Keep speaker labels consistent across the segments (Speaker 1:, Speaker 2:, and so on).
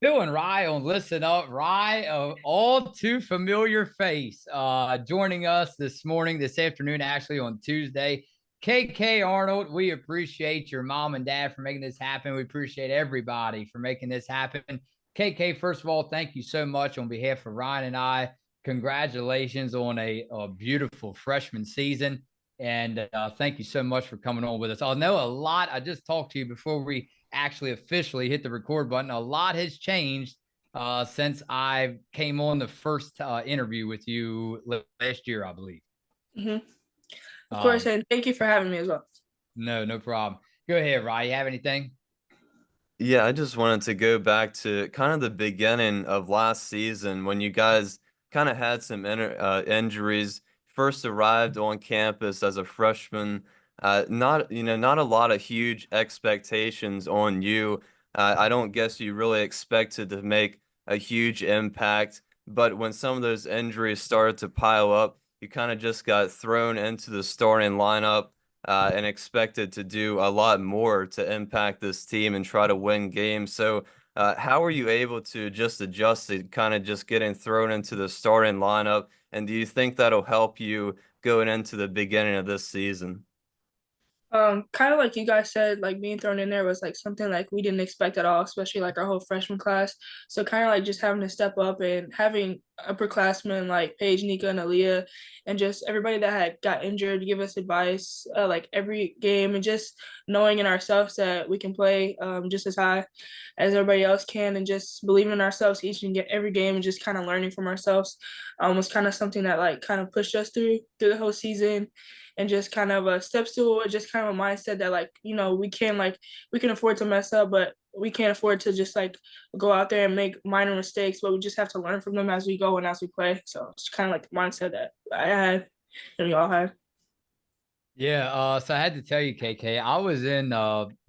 Speaker 1: Doing Rye on Listen Up. Rye, all too familiar face, joining us this morning, this afternoon, actually on Tuesday. KK Arnold, we appreciate your mom and dad for making this happen. We appreciate everybody for making this happen. KK, first of all, thank you so much on behalf of Ryan and I. Congratulations on a beautiful freshman season. And thank you so much for coming on with us. I know a lot. I just talked to you before we actually officially hit the record button. A lot has changed since I came on the first interview with you last year, I believe.
Speaker 2: hmm Of course,
Speaker 1: Um,
Speaker 2: and thank you for having me as well.
Speaker 1: no problem. Go ahead, Ryan. You have anything?
Speaker 3: Yeah, I just wanted to go back to kind of the beginning of last season when you guys kind of had some injuries. First arrived on campus as a freshman. Not a lot of huge expectations on you. I don't guess you really expected to make a huge impact, but when some of those injuries started to pile up, you kind of just got thrown into the starting lineup and expected to do a lot more to impact this team and try to win games. So, how are you able to just adjust to kind of just getting thrown into the starting lineup? And do you think that'll help you going into the beginning of this season?
Speaker 2: Kind of like you guys said, like being thrown in there was like something like we didn't expect at all, especially like our whole freshman class. So kind of like just having to step up and having upperclassmen like Paige, Nika, and Aaliyah, and just everybody that had got injured give us advice like every game, and just knowing in ourselves that we can play just as high as everybody else can, and just believing in ourselves each and get every game, and just kind of learning from ourselves was kind of something that like kind of pushed us through the whole season, and just kind of steps to just kind of a mindset that like we can afford to mess up, but we can't afford to just like go out there and make minor mistakes, but we just have to learn from them as we go and as we play. So it's kind of like the mindset that I had and we all had.
Speaker 1: Yeah, so I had to tell you, KK, I was in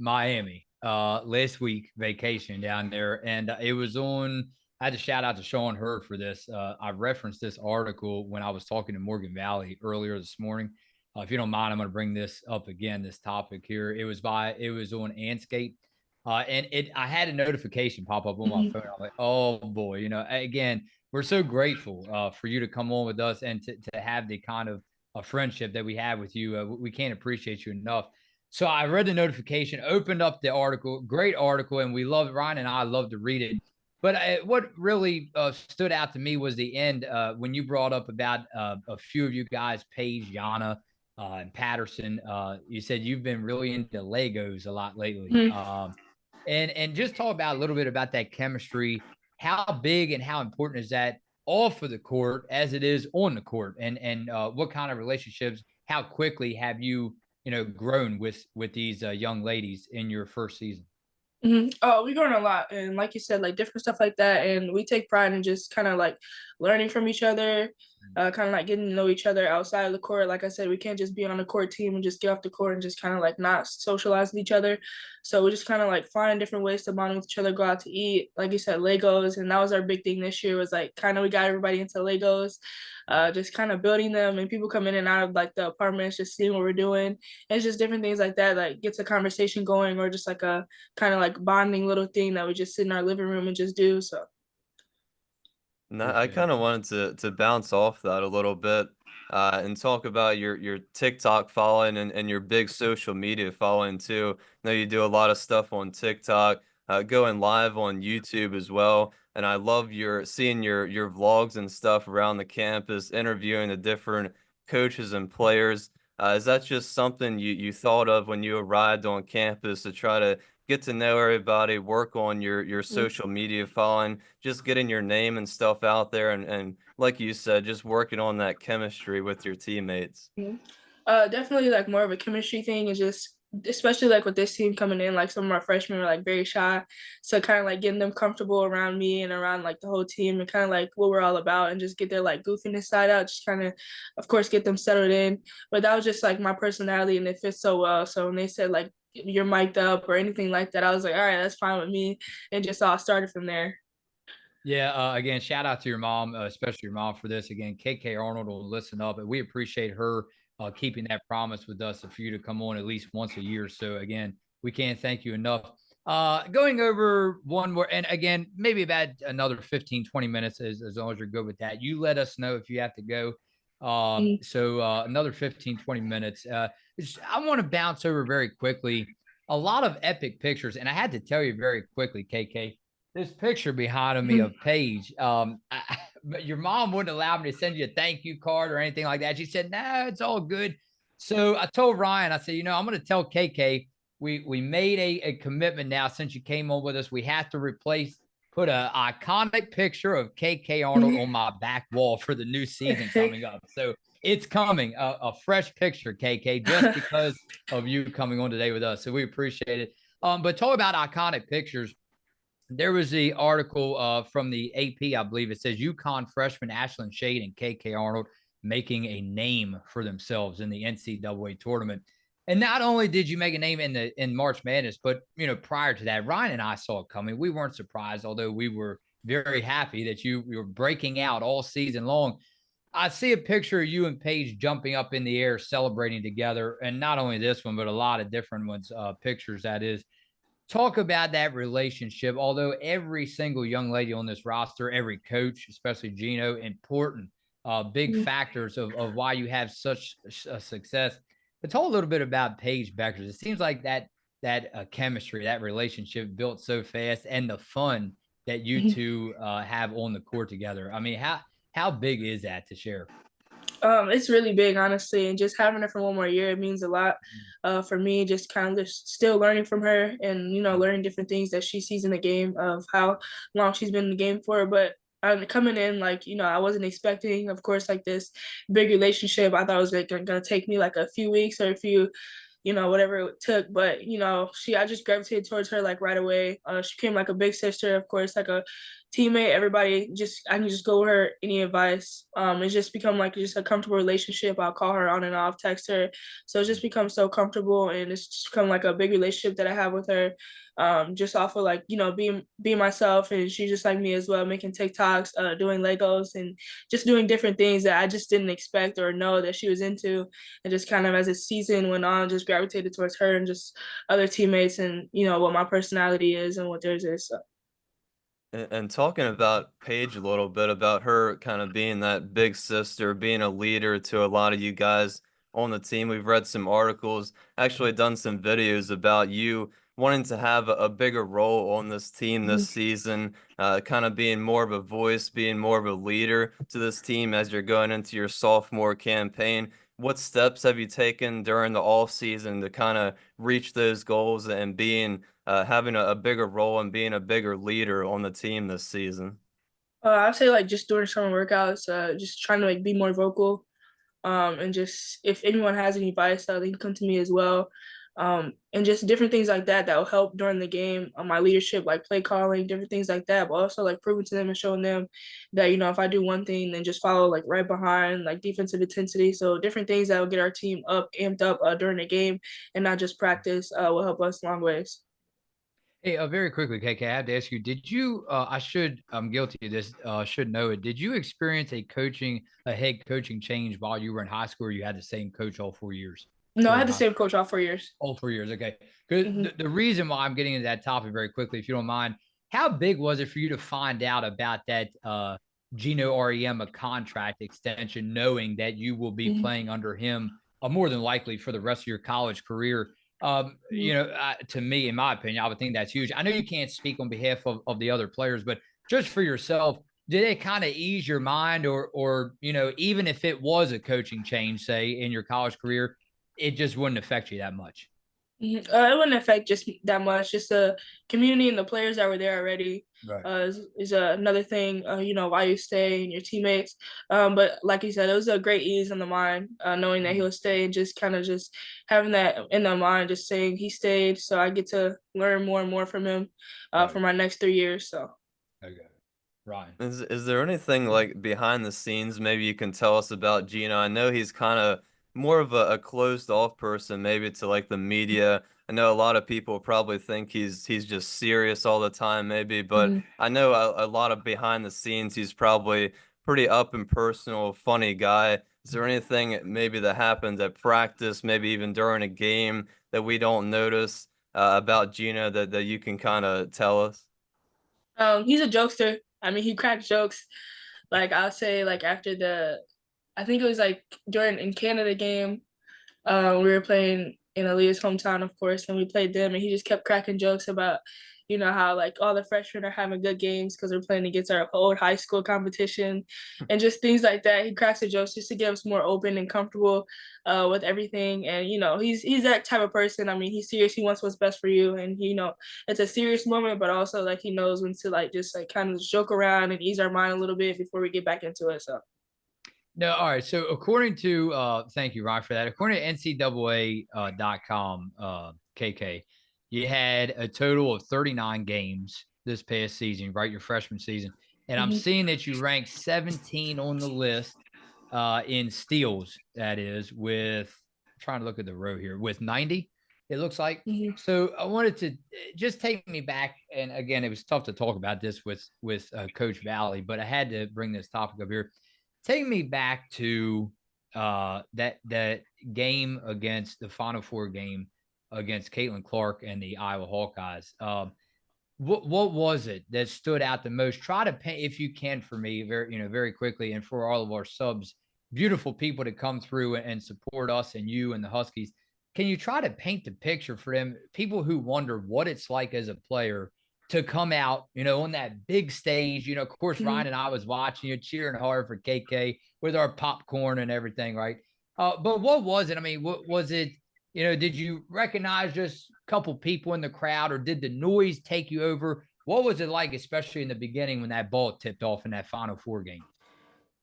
Speaker 1: Miami last week, vacation down there, and it was on. I had to shout out to Sean Hurd for this. I referenced this article when I was talking to Morgan Valley earlier this morning. If you don't mind, I'm going to bring this up again. This topic here. It was on Anscape, and it. I had a notification pop up on my
Speaker 2: Mhm.
Speaker 1: phone. I'm like, oh boy, again, we're so grateful for you to come on with us and to have the kind of a friendship that we have with you. We can't appreciate you enough. So I read the notification, opened up the article, great article, and we love Ryan and I love to read it. But what really stood out to me was the end when you brought up about a few of you guys, Paige, Yana, and Patterson. You said you've been really into Legos a lot lately,
Speaker 2: Mhm.
Speaker 1: and just talk about a little bit about that chemistry. How big and how important is that off of the court as it is on the court, and what kind of relationships? How quickly have you grown with these young ladies in your first season?
Speaker 2: Oh, we learn a lot, and like you said, like different stuff like that, and we take pride in just kind of like learning from each other, kind of like getting to know each other outside of the court. Like I said, we can't just be on a court team and just get off the court and just kind of like not socialize with each other. So we just kind of like find different ways to bond with each other, go out to eat, like you said, Legos, and that was our big thing this year was like kind of we got everybody into Legos, just kind of building them, and people come in and out of like the apartments, just seeing what we're doing. And it's just different things like that, like gets a conversation going, or just like a kind of like bonding little thing that we just sit in our living room and just do. So
Speaker 3: No, I
Speaker 1: Appreciate
Speaker 3: kind
Speaker 1: it.
Speaker 3: of wanted to bounce off that a little bit and talk about your TikTok following and your big social media following too. I know you do a lot of stuff on TikTok, going live on YouTube as well. And I love your seeing your vlogs and stuff around the campus, interviewing the different coaches and players. Is that just something you thought of when you arrived on campus to try to get to know everybody, work on your social media following, just getting your name and stuff out there, and like you said, just working on that chemistry with your teammates.
Speaker 2: mhm. Definitely like more of a chemistry thing, and just especially like with this team coming in, like some of our freshmen were like very shy, so kind of like getting them comfortable around me and around like the whole team, and kind of like what we're all about, and just get their like goofiness side out, just kind of course get them settled in. But that was just like my personality, and it fits so well. So when they said like you're mic'd up or anything like that, I was like, all right, that's fine with me, and just all started from there.
Speaker 1: Yeah, again, shout out to your mom, especially your mom for this. Again, KK Arnold will listen up, and we appreciate her keeping that promise with us for you to come on at least once a year. So again, we can't thank you enough. Going over one more, and again, maybe about another 15, 20 minutes as long as you're good with that. You let us know if you have to go.
Speaker 2: Mhm.
Speaker 1: So another 15, 20 minutes. I want to bounce over very quickly. A lot of epic pictures, and I had to tell you very quickly, KK, this picture behind me
Speaker 2: Mhm.
Speaker 1: of Paige. But your mom wouldn't allow me to send you a thank you card or anything like that. She said, "No, it's all good." So I told Ryan, I said, I'm going to tell KK we made a commitment now since you came on with us. We have to put an iconic picture of KK Arnold on my back wall for the new season coming up. So it's coming, a fresh picture, KK, just because of you coming on today with us. So we appreciate it. But talk about iconic pictures. There was the article from the AP, I believe it says UConn freshman Ashlyn Shade and KK Arnold making a name for themselves in the NCAA tournament. And not only did you make a name in March Madness, but prior to that, Ryan and I saw it coming. We weren't surprised, although we were very happy that you were breaking out all season long. I see a picture of you and Paige jumping up in the air, celebrating together, and not only this one, but a lot of different ones, pictures that is. Talk about that relationship. Although every single young lady on this roster, every coach, especially Gino, important, big factors of why you have such a success. But talk a little bit about Paige Beckers. It seems like that chemistry, that relationship built so fast, and the fun that you two have on the court together. I mean, how big is that to share?
Speaker 2: It's really big, honestly, and just having her for one more year, it means a lot for me. Just kind of just still learning from her, and learning different things that she sees in the game of how long she's been in the game for. But coming in, like I wasn't expecting, of course, like this big relationship. I thought it was like gonna take me like a few weeks or a few whatever it took. But I just gravitated towards her like right away. She became like a big sister, of course, like a teammate. Everybody I can just go with her any advice. It's just become like just a comfortable relationship. I'll call her on and off, text her. So it's just become so comfortable, and it's just become like a big relationship that I have with her. Just off of like being myself, and she's just like me as well, making TikToks, doing Legos, and just doing different things that I just didn't expect or know that she was into. And just kind of as the season went on, just gravitated towards her and just other teammates, and what my personality is and what theirs is. So.
Speaker 3: And talking about Paige a little bit, about her kind of being that big sister, being a leader to a lot of you guys on the team. We've read some articles, actually done some videos about you wanting to have a bigger role on this team this season, kind of being more of a voice, being more of a leader to this team as you're going into your sophomore campaign. What steps have you taken during the off season to kind of reach those goals and being having a bigger role and being a bigger leader on the team this season?
Speaker 2: I'd say like just doing summer workouts, just trying to like be more vocal, and just if anyone has any advice, they can come to me as well. And just different things like that will help during the game. My leadership, like play calling, different things like that, but also like proving to them and showing them that if I do one thing, then just follow like right behind, like defensive intensity. So different things that will get our team up, amped up during the game, and not just practice, will help us long ways.
Speaker 1: Hey, very quickly, KK, I have to ask you, did you, I'm guilty of this, should know it. Did you experience a head coaching change while you were in high school, or you had the same coach all 4 years
Speaker 2: No, I
Speaker 1: during
Speaker 2: had the
Speaker 1: high
Speaker 2: same coach all 4 years.
Speaker 1: all 4 years? Okay. Because
Speaker 2: Hmm.
Speaker 1: the reason why I'm getting into that topic very quickly, if you don't mind, how big was it for you to find out about that Gino Auriemma contract extension, knowing that you will be
Speaker 2: Hmm.
Speaker 1: playing under him more than likely for the rest of your college career? To me, in my opinion, I would think that's huge. I know you can't speak on behalf of the other players, but just for yourself, did it kind of ease your mind, or even if it was a coaching change, say in your college career, it just wouldn't affect you that much?
Speaker 2: It wouldn't affect just that much. Just the community and the players that were there already
Speaker 1: Right.
Speaker 2: is another thing. Why you stay and your teammates. But like you said, it was a great ease on the mind, knowing that he'll stay and just kind of just having that in the mind, just saying he stayed, so I get to learn more and more from him
Speaker 1: Right.
Speaker 2: for my next 3 years. So.
Speaker 1: Okay. Ryan.
Speaker 3: Is there anything like behind the scenes maybe you can tell us about Gino? I know he's kind of more of a closed off person, maybe to like the media. I know a lot of people probably think he's just serious all the time, maybe, but
Speaker 2: Mhm.
Speaker 3: I know a lot of behind the scenes he's probably pretty up and personal, funny guy. Is there anything maybe that happens at practice, maybe even during a game that we don't notice? about Gino that you can kind of tell us?
Speaker 2: He's a jokester. I mean, he cracks jokes. Like I'll say, like after I think it was like during in Canada game. We were playing in Aaliyah's hometown, of course, and we played them, and he just kept cracking jokes about, how like all the freshmen are having good games because we're playing against our old high school competition, and just things like that. He cracks the jokes just to get us more open and comfortable with everything, and he's that type of person. I mean, he's serious. He wants what's best for you, and it's a serious moment, but also like he knows when to like just like kind of joke around and ease our mind a little bit before we get back into it. So.
Speaker 1: No, all right. So according to thank you, Ron, for that. According to NCAA.com, KK, you had a total of 39 games this past season, right? Your freshman season. And I'm seeing that you ranked 17 on the list in steals, that is, with I'm trying to look at the row here, with 90, it looks like. So I wanted to just take me back. And again, it was tough to talk about this with Coach Valley, but I had to bring this topic up here. Take me back to that game against the Final Four game against Caitlin Clark and the Iowa Hawkeyes. What was it that stood out the most? Try to paint, if you can, for me, very quickly, and for all of our subs, beautiful people to come through and support us and you and the Huskies. Can you try to paint the picture for them, people who wonder what it's like as a player to come out, on that big stage? Of course, Ryan and I was watching you, cheering hard for KK with our popcorn and everything, right? But what was it? I mean, what was it? Did you recognize just a couple people in the crowd, or did the noise take you over? What was it like, especially in the beginning when that ball tipped off in that Final Four game?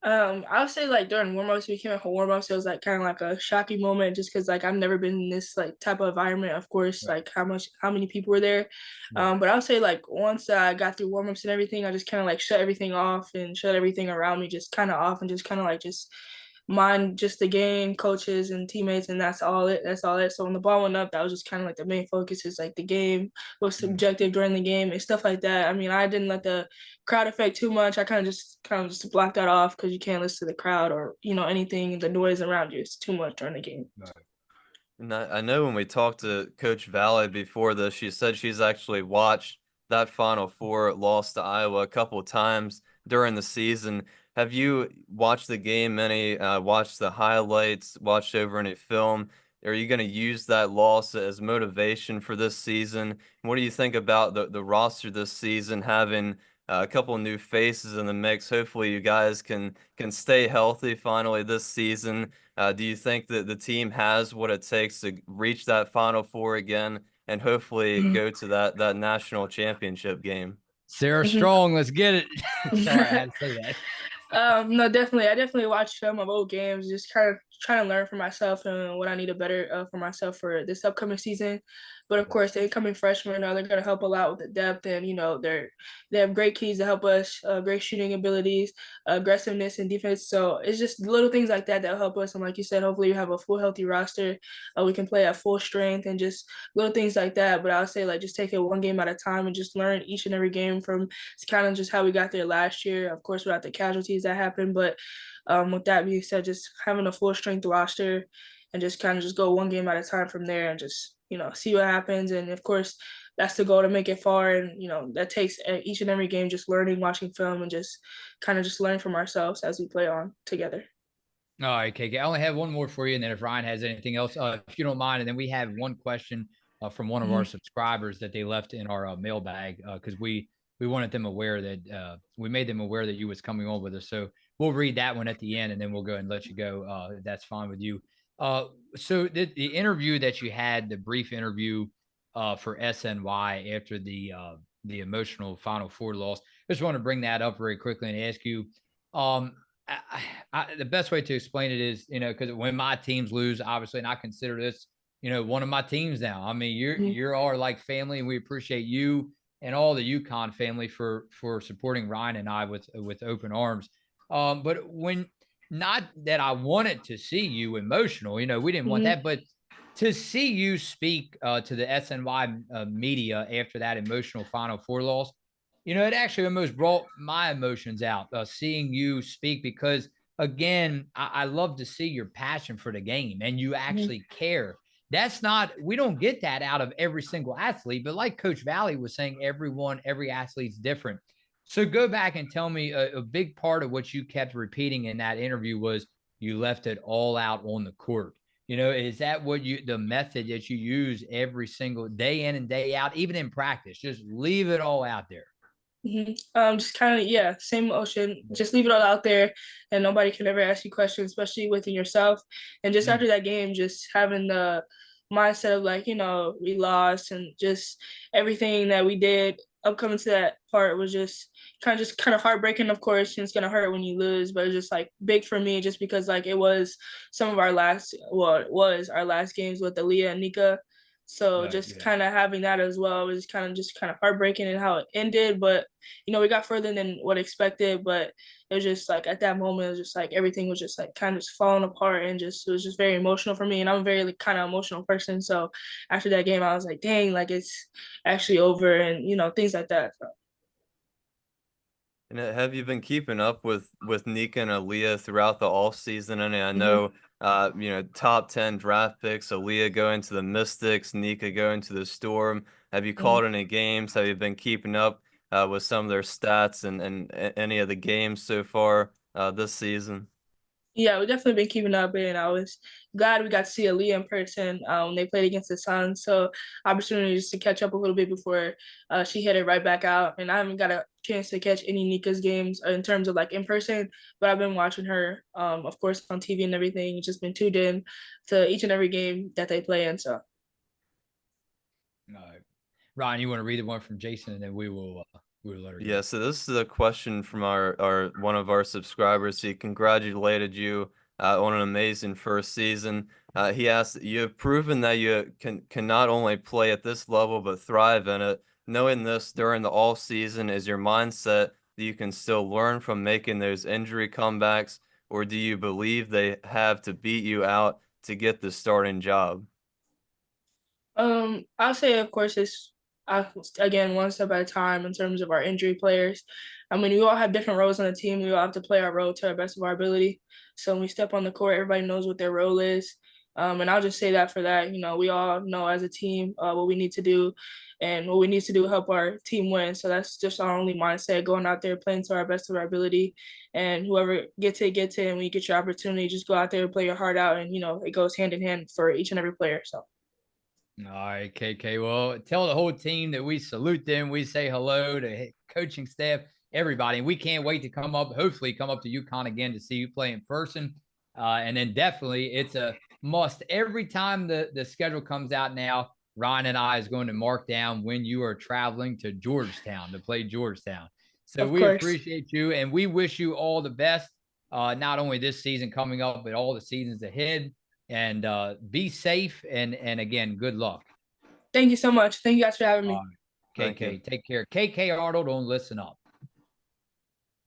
Speaker 2: I would say like during warm-ups, we came out for warm-ups, it was like kind of like a shocking moment just because like I've never been in this like type of environment, of course,
Speaker 1: Right.
Speaker 2: like how many people were there. But I would say like once I got through warm-ups and everything, I just kind of like shut everything off and shut everything around me just kind of off and just kind of like just mind just the game, coaches and teammates, and that's all it. That's all it. So when the ball went up, that was just kind of like the main focus is like the game, was subjective during the game and stuff like that. I mean, I didn't let the crowd affect too much. I kind of just blocked that off because you can't listen to the crowd or anything, the noise around you. It's too much during the game.
Speaker 1: Right.
Speaker 3: And I know when we talked to Coach Valley before this, she said she's actually watched that Final Four loss to Iowa a couple of times during the season. Have you watched the game any, watched the highlights, watched over any film? Are you going to use that loss as motivation for this season? What do you think about the roster this season, having a couple of new faces in the mix? Hopefully you guys can stay healthy finally this season. Do you think that the team has what it takes to reach that Final Four again and hopefully go to that national championship game?
Speaker 1: Sarah Strong, let's get it. Sorry, I had to say that.
Speaker 2: No, definitely. I definitely watch film of old games, just kind of trying to learn for myself and what I need to better for myself for this upcoming season. But of course, the incoming freshmen they're going to help a lot with the depth, and they have great keys to help us, great shooting abilities, aggressiveness, and defense. So it's just little things like that that help us. And like you said, hopefully we have a full healthy roster. We can play at full strength and just little things like that. But I would say like just take it one game at a time and just learn each and every game from. It's kind of just how we got there last year. Of course, without the casualties that happened, but with that being said, just having a full strength roster and just kind of just go one game at a time from there and just see what happens. And of course, that's the goal, to make it far. And that takes each and every game just learning, watching film, and just kind of just learning from ourselves as we play on together.
Speaker 1: All right, KK. I only have one more for you, and then if Ryan has anything else, if you don't mind, and then we have one question from one of our subscribers that they left in our mailbag because we wanted them aware that we made them aware that you was coming on with us. So we'll read that one at the end, and then we'll go and let you go. If that's fine with you. So the interview that you had, the brief interview for SNY after the emotional Final Four loss, I just want to bring that up very quickly and ask you. The best way to explain it is, because when my teams lose, obviously, and I consider this, one of my teams now. I mean, you're our like family, and we appreciate you and all the UConn family for supporting Ryan and I with open arms. But when not that I wanted to see you emotional, we didn't want that, but to see you speak to the SNY media after that emotional Final Four loss, it actually almost brought my emotions out seeing you speak because, again, I love to see your passion for the game and you actually care. we don't get that out of every single athlete, but like Coach Valley was saying, every athlete's different. So go back and tell me a big part of what you kept repeating in that interview was you left it all out on the court. Is that the method that you use every single day in and day out, even in practice? Just leave it all out there.
Speaker 2: Just kind of, same motion. Just leave it all out there, and nobody can ever ask you questions, especially within yourself. And just after that game, just having the mindset of like, we lost, and just everything that we did upcoming to that part was just kind of heartbreaking. Of course, and it's gonna hurt when you lose, but it's just like big for me, just because like it was it was our last games with Aaliyah and Nika. So just kind of having that as well was kind of heartbreaking in how it ended. But, we got further than what expected. But it was just like at that moment, it was just like everything was just like kind of just falling apart, and it was just very emotional for me. And I'm a very kind of emotional person. So after that game, I was like, dang, like it's actually over, and, things like that. So.
Speaker 3: And have you been keeping up with Nika and Aaliyah throughout the off season? And I know, top 10 draft picks, Aaliyah going to the Mystics, Nika going to the Storm. Have you called any games? Have you been keeping up with some of their stats and any of the games so far this season?
Speaker 2: Yeah, we've definitely been keeping up, and I was glad we got to see Aaliyah in person when they played against the Suns. So opportunity just to catch up a little bit before she headed right back out. And I haven't got a chance to catch any Nika's games in terms of like in person, but I've been watching her, of course, on TV and everything. Just been tuned in to each and every game that they play in. So.
Speaker 1: All right. Ryan, you want to read the one from Jason, and then we will let her go.
Speaker 3: Yeah, so this is a question from our one of our subscribers. He congratulated you on an amazing first season. He asked, you have proven that you can not only play at this level but thrive in it. Knowing this during the off season, is your mindset that you can still learn from making those injury comebacks, or do you believe they have to beat you out to get the starting job?
Speaker 2: I'll say, of course, it's again one step at a time in terms of our injury players. I mean, we all have different roles on the team. We all have to play our role to our best of our ability. So when we step on the court, everybody knows what their role is. And I'll just say that for that, we all know as a team what we need to do, and what we need to do to help our team win. So that's just our only mindset, going out there, playing to our best of our ability. And whoever gets it, and when you get your opportunity, just go out there and play your heart out. And, it goes hand in hand for each and every player. So.
Speaker 1: All right, KK. Well, tell the whole team that we salute them. We say hello to coaching staff, everybody. And we can't wait to hopefully come up to UConn again to see you play in person. And then definitely it's a must. Every time the schedule comes out now, Ryan and I is going to mark down when you are traveling to Georgetown to play Georgetown. So we appreciate you, and we wish you all the best, not only this season coming up, but all the seasons ahead. And be safe, and again, good luck.
Speaker 2: Thank you so much. Thank you guys for having me.
Speaker 1: KK, take care. KK Arnold on Listen Up.